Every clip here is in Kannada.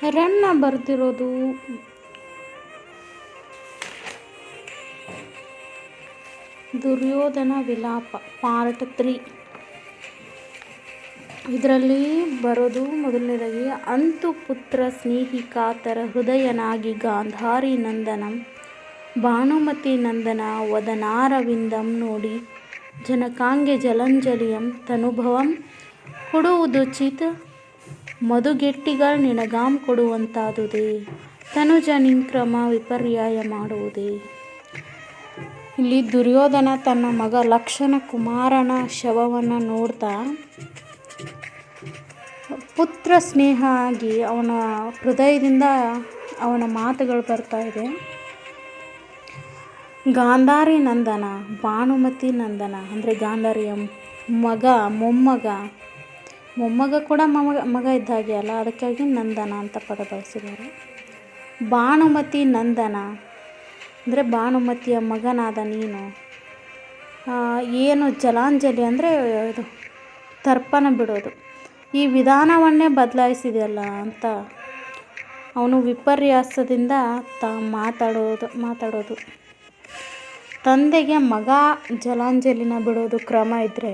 ರನ್ನ ಬರೆದಿರೋದು ದುರ್ಯೋಧನ ವಿಲಾಪ ಪಾರ್ಟ್ 3. ಇದರಲ್ಲಿ ಬರೋದು ಮೊದಲನೇದಾಗಿ, ಅಂತು ಪುತ್ರ ಸ್ನೇಹಿ ಕಾತರ ಹೃದಯನಾಗಿ ಗಾಂಧಾರಿ ನಂದನಂ ಭಾನುಮತಿ ನಂದನ ವದನಾರವಿಂದಂ ನೋಡಿ ಜನಕಾಂಗೆ ಜಲಂಜಲಿಯಂ ತನುಭವಂ ಕೊಡುವುದುಚಿತ ಮಧುಗೆಟ್ಟಿಗಳು ನಿನಗಾಂ ಕೊಡುವಂತಾದುದೇ ತನುಜ ನಿಂಕ್ರಮ ವಿಪರ್ಯಾಯ ಮಾಡುವುದೇ. ಇಲ್ಲಿ ದುರ್ಯೋಧನ ತನ್ನ ಮಗ ಲಕ್ಷಣ ಕುಮಾರನ ಶವವನ್ನು ನೋಡ್ತಾ ಪುತ್ರ ಸ್ನೇಹ ಆಗಿ ಅವನ ಹೃದಯದಿಂದ ಅವನ ಮಾತುಗಳು ಬರ್ತಾ ಇದೆ. ಗಾಂಧಾರಿ ನಂದನ, ಭಾನುಮತಿ ನಂದನ ಅಂದರೆ ಗಾಂಧಾರಿಯ ಮಗ, ಮೊಮ್ಮಗ ಕೂಡ ಮಗ ಇದ್ದ ಹಾಗೆ ಅಲ್ಲ, ಅದಕ್ಕಾಗಿ ನಂದನ ಅಂತ ಪದ ಬಳಸಿದ್ದಾರೆ. ಭಾನುಮತಿ ನಂದನ ಅಂದರೆ ಭಾನುಮತಿಯ ಮಗನಾದ ನೀನು ಏನು ಜಲಾಂಜಲಿ ಅಂದರೆ ಇದು ತರ್ಪಣ ಬಿಡೋದು, ಈ ವಿಧಾನವನ್ನೇ ಬದಲಾಯಿಸಿದೆಯಲ್ಲ ಅಂತ ಅವನು ವಿಪರ್ಯಾಸದಿಂದ ಮಾತಾಡೋದು. ತಂದೆಗೆ ಮಗ ಜಲಾಂಜಲಿನ ಬಿಡೋದು ಕ್ರಮ ಇದ್ದರೆ,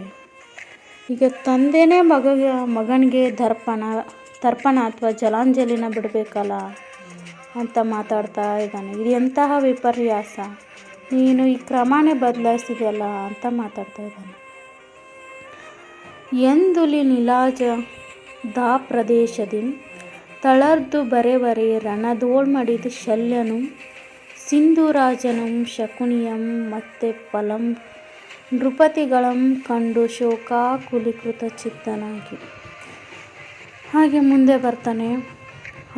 ಈಗ ತಂದೆನೇ ಮಗನಿಗೆ ತರ್ಪಣ ಅಥವಾ ಜಲಾಂಜಲಿನ ಬಿಡಬೇಕಲ್ಲ ಅಂತ ಮಾತಾಡ್ತಾ ಇದ್ದಾನೆ. ಇದು ಎಂತಹ ವಿಪರ್ಯಾಸ, ನೀನು ಈ ಕ್ರಮನೇ ಬದಲಾಯಿಸಿದೆಯಲ್ಲ ಅಂತ ಮಾತಾಡ್ತಾ ಇದ್ದಾನೆ. ಎಂದುಲಿ ನಿಲಾಜ ದಾ ಪ್ರದೇಶದಿ ತಳರ್ದು ಬರೆವರೆ ರಣದೋಳ್ಮಡಿದು ಶಲ್ಯನು ಸಿಂಧುರಾಜನಂ ಶಕುನಿಯಂ ಮತ್ತೆ ಫಲಂ ನೃಪತಿಗಳಂ ಕಂಡು ಶೋಕಾಕುಲೀಕೃತ ಚಿತ್ತನಾಗಿ. ಹಾಗೆ ಮುಂದೆ ಬರ್ತಾನೆ.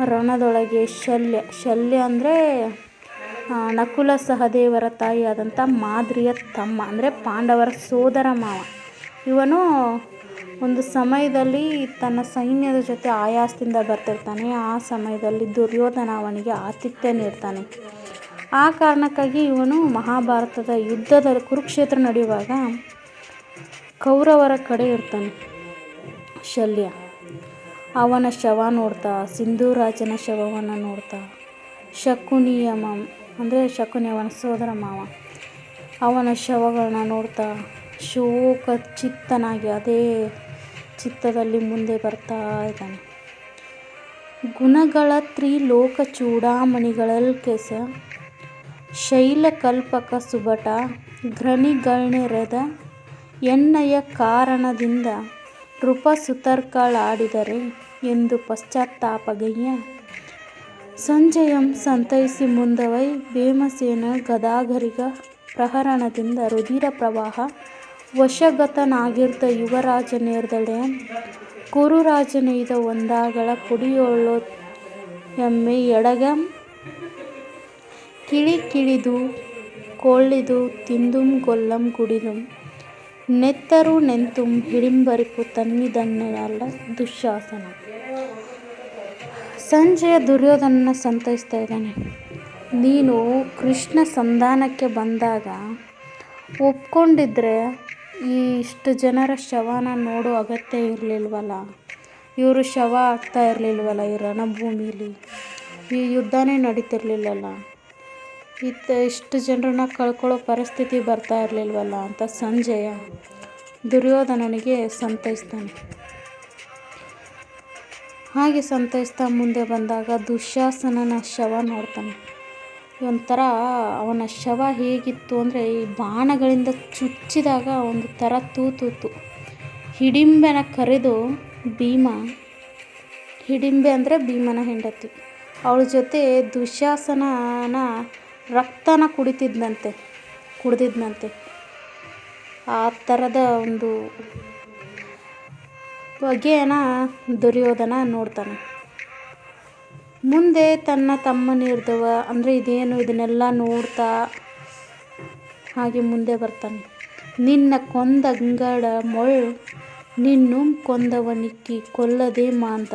ರಣದೊಳಗೆ ಶಲ್ಯ ಅಂದರೆ ನಕುಲ ಸಹದೇವರ ತಾಯಿಯಾದಂಥ ಮಾದ್ರಿಯ ತಮ್ಮ, ಅಂದರೆ ಪಾಂಡವರ ಸೋದರ ಮಾವ. ಇವನು ಒಂದು ಸಮಯದಲ್ಲಿ ತನ್ನ ಸೈನ್ಯದ ಜೊತೆ ಆಯಾಸದಿಂದ ಬರ್ತಿರ್ತಾನೆ. ಆ ಸಮಯದಲ್ಲಿ ದುರ್ಯೋಧನ ಅವನಿಗೆ ಆತಿಥ್ಯ ನೀಡ್ತಾನೆ. ಆ ಕಾರಣಕ್ಕಾಗಿ ಇವನು ಮಹಾಭಾರತದ ಯುದ್ಧದಲ್ಲಿ ಕುರುಕ್ಷೇತ್ರ ನಡೆಯುವಾಗ ಕೌರವರ ಕಡೆ ಇರ್ತಾನೆ. ಶಲ್ಯ ಅವನ ಶವ ನೋಡ್ತಾ, ಸಿಂಧೂರಾಜನ ಶವವನ್ನು ನೋಡ್ತಾ, ಶಕುನಿಯಮ ಅಂದರೆ ಶಕುನಿ ಅವನ ಸೋದರ ಮಾವ, ಅವನ ಶವಗಳನ್ನ ನೋಡ್ತಾ ಶೋಕ ಚಿತ್ತನಾಗಿ ಅದೇ ಚಿತ್ತದಲ್ಲಿ ಮುಂದೆ ಬರ್ತಾ ಇದ್ದಾನೆ. ಗುಣಗಳ ತ್ರಿಲೋಕ ಚೂಡಾಮಣಿಗಳಲ್ಕೆಸ ಶೈಲಕಲ್ಪಕ ಸುಬಟ ಘ್ರಣಿಗಳ್ನೆರೆದ ಎಣ್ಣೆಯ ಕಾರಣದಿಂದ ನೃಪಸುತರ್ಗಳಾಡಿದರೆ ಎಂದು ಪಶ್ಚಾತ್ತಾಪಗೈಯ ಸಂಜಯಂ ಸಂತೈಸಿ ಮುಂದವೈ ಭೀಮಸೇನ ಗದಾಘರಿಗ ಪ್ರಹರಣದಿಂದ ರುಧಿರ ಪ್ರವಾಹ ವಶಗತನಾಗಿರ್ದ ಯುವರಾಜನೇರ್ದಡೆ ಕುರುರಾಜನೆಯ್ದ ಒಂದಾಗಳ ಕುಡಿಯೊಳ್ಳೋ ಎಮ್ಮೆ ಎಡಗಂ ಕಿಳಿದು ಕೊಳ್ಳಿದು ತಿಂದುಂ ಗೊಲ್ಲಂ ಗುಡಿದುಂ ನೆತ್ತರು ನೆಂತುಂ ಹಿಡಿಂಬರಿಪು ತನ್ನಿದಣ್ಣೆಯಲ್ಲ ದುಶ್ಯಾಸನ. ಸಂಜಯ ದುರ್ಯೋಧನನ ಸಂತೈಸ್ತಾ ಇದ್ದಾನೆ. ನೀನು ಕೃಷ್ಣ ಸಂಧಾನಕ್ಕೆ ಬಂದಾಗ ಒಪ್ಕೊಂಡಿದ್ರೆ ಇಷ್ಟು ಜನರ ಶವನ ನೋಡೋ ಅಗತ್ಯ ಇರಲಿಲ್ವಲ್ಲ, ಇವರು ಶವ ಆಗ್ತಾ ಇರಲಿಲ್ವಲ್ಲ, ಈ ರಣಭೂಮಿಲಿ ಈ ಯುದ್ಧನೇ ನಡೀತಿರ್ಲಿಲ್ಲಲ್ಲ, ಇಷ್ಟು ಜನರನ್ನ ಕಳ್ಕೊಳ್ಳೋ ಪರಿಸ್ಥಿತಿ ಬರ್ತಾ ಇರಲಿಲ್ವಲ್ಲ ಅಂತ ಸಂಜಯ ದುರ್ಯೋಧನನಿಗೆ ಸಂತೈಸ್ತಾನೆ. ಹಾಗೆ ಸಂತೈಸ್ತಾ ಮುಂದೆ ಬಂದಾಗ ದುಶ್ಯಾಸನನ ಶವ ನೋಡ್ತಾನೆ. ಒಂಥರ ಅವನ ಶವ ಹೇಗಿತ್ತು ಅಂದರೆ, ಈ ಬಾಣಗಳಿಂದ ಚುಚ್ಚಿದಾಗ ಒಂದು ಥರ ತೂತು. ಹಿಡಿಂಬೆನ ಕರೆದು ಭೀಮ, ಹಿಡಿಂಬೆ ಅಂದರೆ ಭೀಮನ ಹೆಂಡತಿ, ಅವಳ ಜೊತೆ ದುಶ್ಯಾಸನನ ರಕ್ತನ ಕುಡಿದಿದ್ದಂತೆ. ಆ ಥರದ ಒಂದು ಬಗೆಯನ್ನು ದುರ್ಯೋಧನ ನೋಡ್ತಾನೆ. ಮುಂದೆ ತನ್ನ ತಮ್ಮನಿರ್ದವ ಅಂದರೆ ಇದನ್ನೆಲ್ಲ ನೋಡ್ತಾ ಹಾಗೆ ಮುಂದೆ ಬರ್ತಾನೆ. ನಿನ್ನ ಕೊಂದಂಗಡ ಮೊಳ್ ನಿನ್ನು ಕೊಂದವನಿಕ್ಕಿ ಕೊಲ್ಲದೆ ಮಾಂತ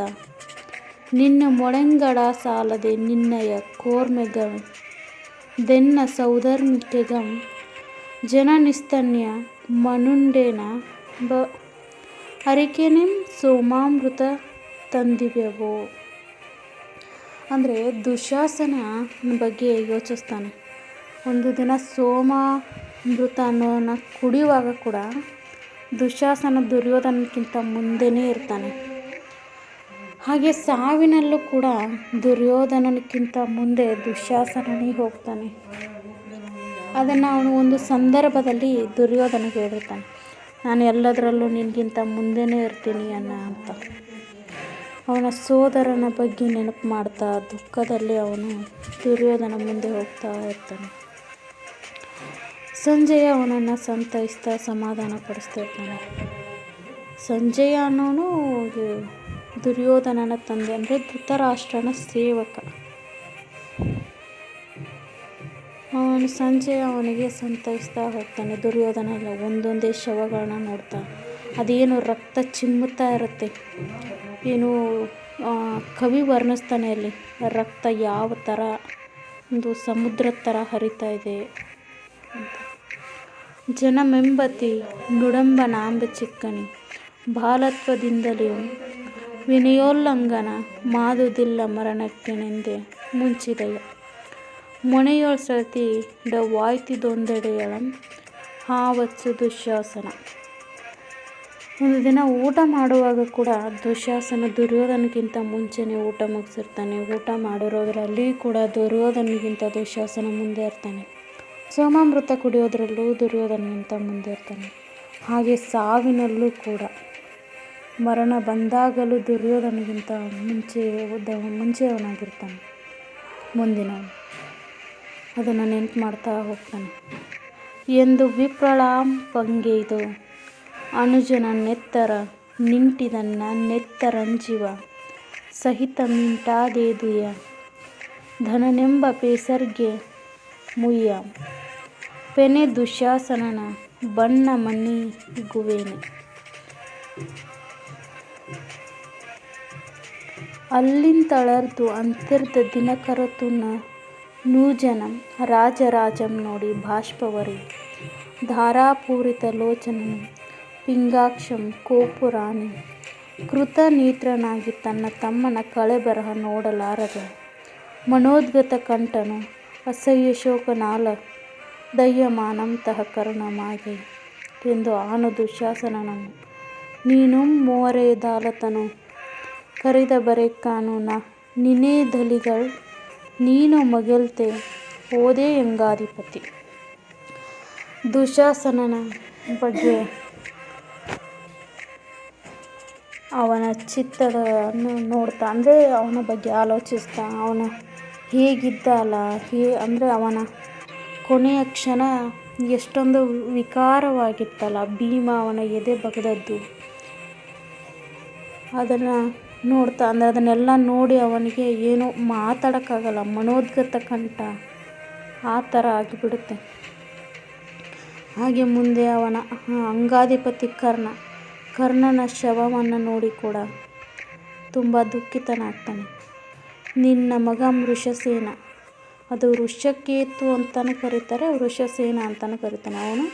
ನಿನ್ನ ಮೊಳೆಂಗಡ ಸಾಲದೆ ನಿನ್ನಯ ಕೋರ್ಮೆಗಂ ದೆನ್ನ ಸೌಧರ್ಮಿಕೆಗಂ ಜನನಿಸ್ತನ್ಯ ಮನುಂಡೇನ ಅರಿಕೆನಿಂ ಸೋಮಾಮೃತ ತಂದಿವೆವೋ. ಅಂದರೆ ದುಶ್ಯಾಸನ ಬಗ್ಗೆ ಯೋಚಿಸ್ತಾನೆ. ಒಂದು ದಿನ ಸೋಮಾಮೃತ ಅನ್ನೋನ ಕುಡಿಯುವಾಗ ಕೂಡ ದುಶ್ಯಾಸನ ದುರ್ಯೋಧನಕ್ಕಿಂತ ಮುಂದೆನೇ ಇರ್ತಾನೆ. ಹಾಗೆ ಸಾವಿನಲ್ಲೂ ಕೂಡ ದುರ್ಯೋಧನಕ್ಕಿಂತ ಮುಂದೆ ದುಶ್ಯಾಸನನೇ ಹೋಗ್ತಾನೆ. ಅದನ್ನು ಅವನು ಒಂದು ಸಂದರ್ಭದಲ್ಲಿ ದುರ್ಯೋಧನಿಗೆ ಹೇಳಿರ್ತಾನೆ, ನಾನು ಎಲ್ಲದರಲ್ಲೂ ನಿನಗಿಂತ ಮುಂದೆನೇ ಇರ್ತೀನಿ ಅಂತ. ಅವನ ಸೋದರನ ಬಗ್ಗೆ ನೆನಪು ಮಾಡ್ತಾ ದುಃಖದಲ್ಲಿ ಅವನು ದುರ್ಯೋಧನ ಮುಂದೆ ಹೋಗ್ತಾ ಇರ್ತಾನೆ. ಸಂಜಯ ಅವನನ್ನು ಸಂತೈಸ್ತಾ ಸಮಾಧಾನ ಪಡಿಸ್ತಾ ಇರ್ತಾನೆ. ಸಂಜಯ ಅನ್ನೋನು ದುರ್ಯೋಧನನ ತಂದೆ, ಅಂದರೆ ಧೃತರಾಷ್ಟ್ರನ ಸೇವಕ. ಸಂಜಯ ಅವನಿಗೆ ಸಂತೈಸ್ತಾ ಹೋಗ್ತಾನೆ. ದುರ್ಯೋಧನ ಒಂದೊಂದೇ ಶವಗಳನ್ನ ನೋಡ್ತಾ, ಅದೇನು ರಕ್ತ ಚಿಮ್ಮುತ್ತಾ ಇರುತ್ತೆ. ಏನು ಕವಿ ವರ್ಣಿಸ್ತಾನೆ ಅಲ್ಲಿ, ರಕ್ತ ಯಾವ ಥರ ಒಂದು ಸಮುದ್ರದ ಥರ ಹರಿತಾ ಇದೆ ಅಂತ. ಜನಮೆಂಬತಿ ನುಡಂಬನಾಂಬ ಚಿಕ್ಕನಿ ಬಾಲತ್ವದಿಂದಲೂ ವಿನಯೋಲ್ಲಂಘನ ಮಾದುದಿಲ್ಲ ಮರಣಕ್ಕೆನೆಂದೇ ಮುಂಚಿದೆಯ ಮೊನೆಯೊಳ್ ಸೆಳತಿ ವಾಯ್ತಿದೊಂದೆಡೆಯಳಂ ಹಾವತ್ಸು ದುಶ್ಯಾಸನ. ಒಂದು ದಿನ ಊಟ ಮಾಡುವಾಗ ಕೂಡ ದುಶ್ಯಾಸನ ದುರ್ಯೋಧನಗಿಂತ ಮುಂಚೆನೇ ಊಟ ಮುಗಿಸಿರ್ತಾನೆ. ಊಟ ಮಾಡಿರೋದ್ರಲ್ಲಿ ಕೂಡ ದುರ್ಯೋಧನಿಗಿಂತ ದುಶ್ಯಾಸನ ಮುಂದೆ ಇರ್ತಾನೆ. ಸೋಮಾಮೃತ ಕುಡಿಯೋದ್ರಲ್ಲೂ ದುರ್ಯೋಧನಿಗಿಂತ ಮುಂದೆ ಇರ್ತಾನೆ. ಹಾಗೆ ಸಾವಿನಲ್ಲೂ ಕೂಡ ಮರಣ ಬಂದಾಗಲೂ ದುರ್ಯೋಧನಿಗಿಂತ ಮುಂಚೆಯವನಾಗಿರ್ತಾನೆ. ಮುಂದಿನ ಅದನ್ನು ನೆನಪು ಮಾಡ್ತಾ ಹೋಗ್ತಾನೆ. ಎಂದು ವಿಪ್ರಳಾಂ ಪಂಗೈದು ಅನುಜನ ನೆತ್ತರ ನಿಂಟಿದನ್ನ ನೆತ್ತರಂಜಿವ ಸಹಿತ ಮಿಂಟಾದೇದುಯ ಧನನೆಂಬ ಪೇಸರ್ಗೆ ಮುಯ್ಯ ಪೆನೆ ದುಶ್ಯಾಸನನ ಬಣ್ಣ ಮಣ್ಣಿಗುವೇನೆ. ಅಲ್ಲಿಂತಳರ್ದು ಅಂತಿರ್ದ ದಿನಕರತುನ ನೂಜನಂ ರಾಜರಾಜಂ ನೋಡಿ ಬಾಷ್ಪವರಿ ಧಾರಾಪೂರಿತ ಲೋಚನನು ಪಿಂಗಾಕ್ಷಂ ಕೋಪುರಾಣಿ ಕೃತನೇತ್ರನಾಗಿ ತನ್ನ ತಮ್ಮನ ಕಳೆಬರಹ ನೋಡಲಾರದೆ ಮನೋದ್ಗತ ಕಂಠನು ಅಸಹ್ಯ ಶೋಕನಾಲ ದಯ್ಯಮಾನಂತಹ ಕರುಣಮಾಗೆ ಎಂದು ಆನು ದುಶ್ಯಾಸನನನ್ನು ನೀನು ಮೋರೆದಾಲತನು ಕರಿದ ಬರೆಕ್ಕಾನು ನಿನೇದಲಿಗಳು ನೀನು ಮಗೆಲ್ತೆ ಓದೇ ಅಂಗಾಧಿಪತಿ. ದುಶ್ಯಾಸನನ ಬಗ್ಗೆ ಅವನ ಚಿತ್ತವನ್ನು ನೋಡ್ತಾ, ಅಂದರೆ ಅವನ ಬಗ್ಗೆ ಆಲೋಚಿಸ್ತಾ, ಅವನ ಹೇಗಿದ್ದಲ್ಲ ಅಂದರೆ ಅವನ ಕೊನೆಯ ಕ್ಷಣ ಎಷ್ಟೊಂದು ವಿಕಾರವಾಗಿತ್ತಲ್ಲ. ಭೀಮ ಅವನ ಎದೆ ಬಗೆದದ್ದು ಅದನ್ನು ನೋಡ್ತಾ, ಅಂದರೆ ಅದನ್ನೆಲ್ಲ ನೋಡಿ ಅವನಿಗೆ ಏನೋ ಮಾತಾಡೋಕ್ಕಾಗಲ್ಲ, ಮನೋದ್ಗತ ಕಂಠ ಆ ಥರ ಆಗಿಬಿಡುತ್ತೆ. ಹಾಗೆ ಮುಂದೆ ಅವನ ಅಂಗಾಧಿಪತಿ ಕರ್ಣನ ಶವವನ್ನು ನೋಡಿ ಕೂಡ ತುಂಬ ದುಃಖಿತನಾಗ್ತಾನೆ. ನಿನ್ನ ಮಗ ವೃಷಸೇನ, ಅದು ವೃಷಕೇತು ಅಂತಲೂ ಕರೀತಾರೆ, ವೃಷಸೇನ ಅಂತಲೂ ಕರೀತಾನೆ. ಅವನು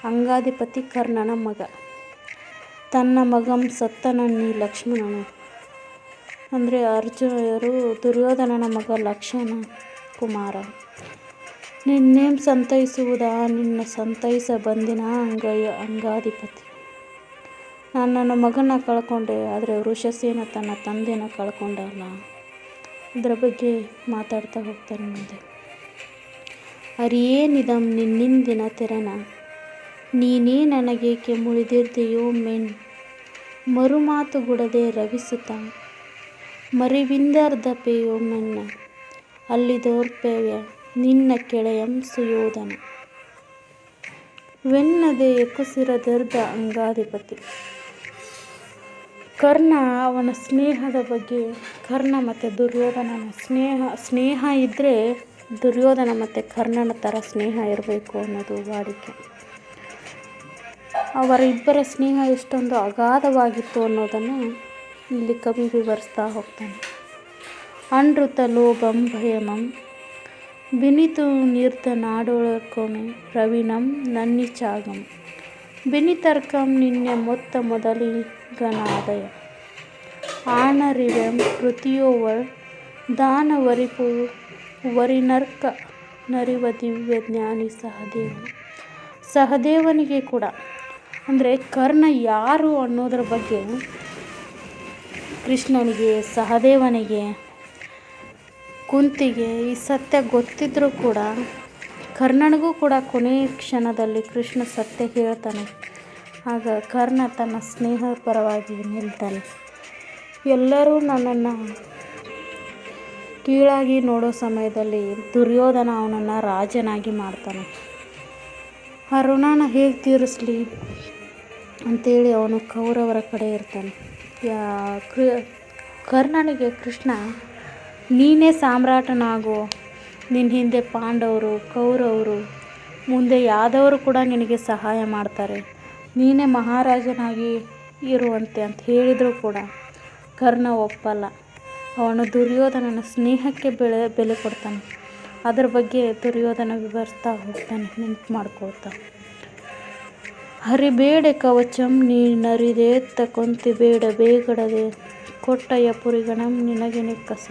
ಅಂಗಾಧಿಪತಿ ಕರ್ಣನ ಮಗ. ತನ್ನ ಮಗಂ ಸತ್ತನನ್ನಿ ಲಕ್ಷ್ಮಣನು, ಅಂದರೆ ದುರ್ಯೋಧನನ ಮಗ ಲಕ್ಷ್ಮಣ ಕುಮಾರ. ನಿನ್ನೇಂ ಸಂತೈಸುವುದಾ, ನಿನ್ನ ಸಂತೈಸ ಬಂದಿನ ಅಂಗಾಧಿಪತಿ. ನಾನು ನನ್ನ ಮಗನ ಕಳ್ಕೊಂಡೆ, ಆದರೆ ವೃಷಸೇನ ತನ್ನ ತಂದೆನ ಕಳ್ಕೊಂಡಲ್ಲ. ಅದರ ಬಗ್ಗೆ ಮಾತಾಡ್ತಾ ಹೋಗ್ತಾರೆ ಮುಂದೆ. ಅರಿಯೇನಿದಂ ನಿನ್ನಿಂದಿನ ತೆರನ ನೀನೇ ನನಗೇಕೆ ಮುಳಿದಿರ್ದೆಯೋ ಮೆನ್ ಮರುಮಾತುಗುಡದೆ ರವಿಸುತ್ತ ಮರಿವಿಂದರ್ಧಪೆಯೋ ಮೆನ್ನ ಅಲ್ಲಿದೋರ್ಪೆಯ ನಿನ್ನ ಕೆಳೆಯಂ ಸುಯೋಧನ ವೆನ್ನದೆ ಎಕುಸಿರದರ್ಧ ಅಂಗಾಧಿಪತಿ. ಕರ್ಣ ಅವನ ಸ್ನೇಹದ ಬಗ್ಗೆ, ಕರ್ಣ ಮತ್ತು ದುರ್ಯೋಧನನ ಸ್ನೇಹ ಇದ್ದರೆ ದುರ್ಯೋಧನ ಮತ್ತು ಕರ್ಣನ ಥರ ಸ್ನೇಹ ಇರಬೇಕು ಅನ್ನೋದು ವಾಡಿಕೆ. ಅವರ ಇಬ್ಬರ ಸ್ನೇಹ ಎಷ್ಟೊಂದು ಅಗಾಧವಾಗಿತ್ತು ಅನ್ನೋದನ್ನು ಇಲ್ಲಿ ಕವಿ ವಿವರಿಸ್ತಾ ಹೋಗ್ತಾನೆ. ಅನೃತ ಲೋಭಂ ಭಯಮಂ ಬಿನಿತು ನಿರ್ಧ ನಾಡೊಳಕೊಮೆ ಪ್ರವೀಣಂ ನನ್ನಿಚಾಗಂ ಬಿನಿತರ್ಕಂ ನಿನ್ನೆ ಮೊತ್ತ ಮೊದಲಿಗನಾದಯ ಆಣರಿವೆಂ ಕೃತಿಯೋವಳ್ ದಾನವರಿಪು ವರಿನರ್ಕ ನರಿವ ದಿವ್ಯ ಜ್ಞಾನಿ ಸಹದೇವನಿಗೆ ಕೂಡ ಅಂದರೆ ಕರ್ಣ ಯಾರು ಅನ್ನೋದ್ರ ಬಗ್ಗೆ ಕೃಷ್ಣನಿಗೆ, ಸಹದೇವನಿಗೆ, ಕುಂತಿಗೆ ಈ ಸತ್ಯ ಗೊತ್ತಿದ್ದರೂ ಕೂಡ ಕರ್ಣನಿಗೂ ಕೂಡ ಕೊನೆಯ ಕ್ಷಣದಲ್ಲಿ ಕೃಷ್ಣ ಸತ್ಯ ಹೇಳ್ತಾನೆ. ಆಗ ಕರ್ಣ ತನ್ನ ಸ್ನೇಹ ಪರವಾಗಿ ನಿಲ್ತಾನೆ. ಎಲ್ಲರೂ ನನ್ನನ್ನು ಕೀಳಾಗಿ ನೋಡೋ ಸಮಯದಲ್ಲಿ ದುರ್ಯೋಧನ ಅವನನ್ನು ರಾಜನಾಗಿ ಮಾಡ್ತಾನೆ. ಆ ಋಣನ ಹೇಗೆ ತೀರಿಸಲಿ ಅಂಥೇಳಿ ಅವನು ಕೌರವರ ಕಡೆ ಇರ್ತಾನೆ. ಕರ್ಣನಿಗೆ ಕೃಷ್ಣ ನೀನೇ ಸಾಮ್ರಾಟನಾಗೋ, ನಿನ್ನ ಹಿಂದೆ ಪಾಂಡವರು, ಕೌರವರು, ಮುಂದೆ ಯಾದವರು ಕೂಡ ನಿನಗೆ ಸಹಾಯ ಮಾಡ್ತಾರೆ, ನೀನೇ ಮಹಾರಾಜನಾಗಿ ಇರುವಂತೆ ಅಂತ ಹೇಳಿದರೂ ಕೂಡ ಕರ್ಣ ಒಪ್ಪಲ್ಲ. ಅವನು ದುರ್ಯೋಧನನ ಸ್ನೇಹಕ್ಕೆ ಬೆಲೆ ಕೊಡ್ತಾನೆ. ಅದರ ಬಗ್ಗೆ ದುರ್ಯೋಧನ ವಿವರಿಸ್ತಾ ಹೋಗ್ತಾನೆ, ನೆನಪು ಮಾಡ್ಕೊಳ್ತಾ. ಹರಿಬೇಡ ಕವಚಂ ನೀನರಿದೇತ್ತ ಕೊಂತಿ ಬೇಡ ಬೇಗಡದೆ ಕೊಟ್ಟಯ ಪುರಿಗಣಂ ನಿನಗೆ ನೆಕ್ಕಸ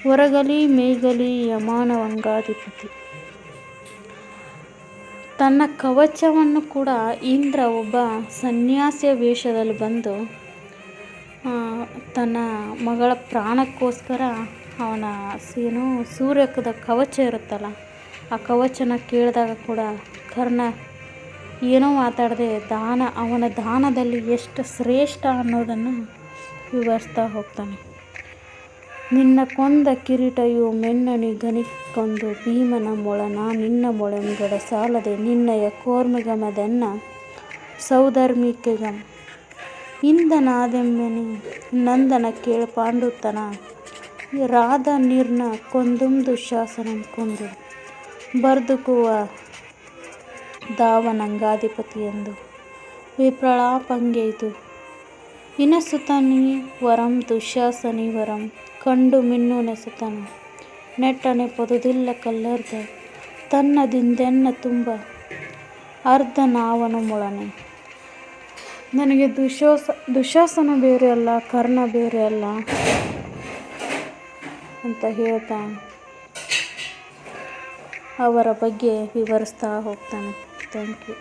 ಹೊರಗಲಿ ಮೇಗಲಿ ಯಮಾನವಂಗಾಧಿಪತಿ. ತನ್ನ ಕವಚವನ್ನು ಕೂಡ ಇಂದ್ರ ಒಬ್ಬ ಸನ್ಯಾಸಿಯ ವೇಷದಲ್ಲಿ ಬಂದು ತನ್ನ ಮಗಳ ಪ್ರಾಣಕ್ಕೋಸ್ಕರ ಅವನ ಸೂರ್ಯಕದ ಕವಚ ಇರುತ್ತಲ್ಲ ಆ ಕವಚನ ಕೇಳಿದಾಗ ಕೂಡ ಕರ್ಣ ಏನೋ ಮಾತಾಡದೆ ಅವನ ದಾನದಲ್ಲಿ ಎಷ್ಟು ಶ್ರೇಷ್ಠ ಅನ್ನೋದನ್ನು ವಿವರಿಸ್ತಾ ಹೋಗ್ತಾನೆ. ನಿನ್ನ ಕೊಂದ ಕಿರೀಟಯು ಮೆನ್ನಣಿ ಗನಿಕೊಂದು ಭೀಮನ ಮೊಳನ ನಿನ್ನ ಮೊಳೆಂಗಡ ಸಾಲದೆ ನಿನ್ನಯ ಕೋರ್ಮಿಗಮದೆನ್ನ ಸೌಧರ್ಮಿಕೆಗಂ ಇಂದನಾದೆಮ್ಮೆನಿ ನಂದನ ಕೇಳ ಪಾಂಡುತನ ರಾಧ ನಿರ್ನ ಕೊಂದುಂ ದುಶಾಸನಂ ಕೊಂದು ಬರ್ದುಕುವ ದಾವನಂಗಾಧಿಪತಿ ಎಂದು ವಿಪ್ರಳಾಪಂಗೈತು ಇನಸುತನಿ ವರಂ ದುಶಾಸನಿ ವರಂ ಕಂಡು ಮಿನ್ನು ನೆಸತನ ನೆಟ್ಟನೆ ಪೊದುದಿಲ್ಲ ಕಲ್ಲರ್ಧ ತನ್ನದಿಂದೆನ್ನ ತುಂಬ ಅರ್ಧ ನಾವನು ಮೊಳನೆ. ನನಗೆ ದುಶಾಸನ ಬೇರೆ ಅಲ್ಲ, ಕರ್ಣ ಬೇರೆ ಅಲ್ಲ ಅಂತ ಹೇಳ್ತಾ ಅವರ ಬಗ್ಗೆ ವಿವರಿಸ್ತಾ ಹೋಗ್ತಾನೆ. Thank you.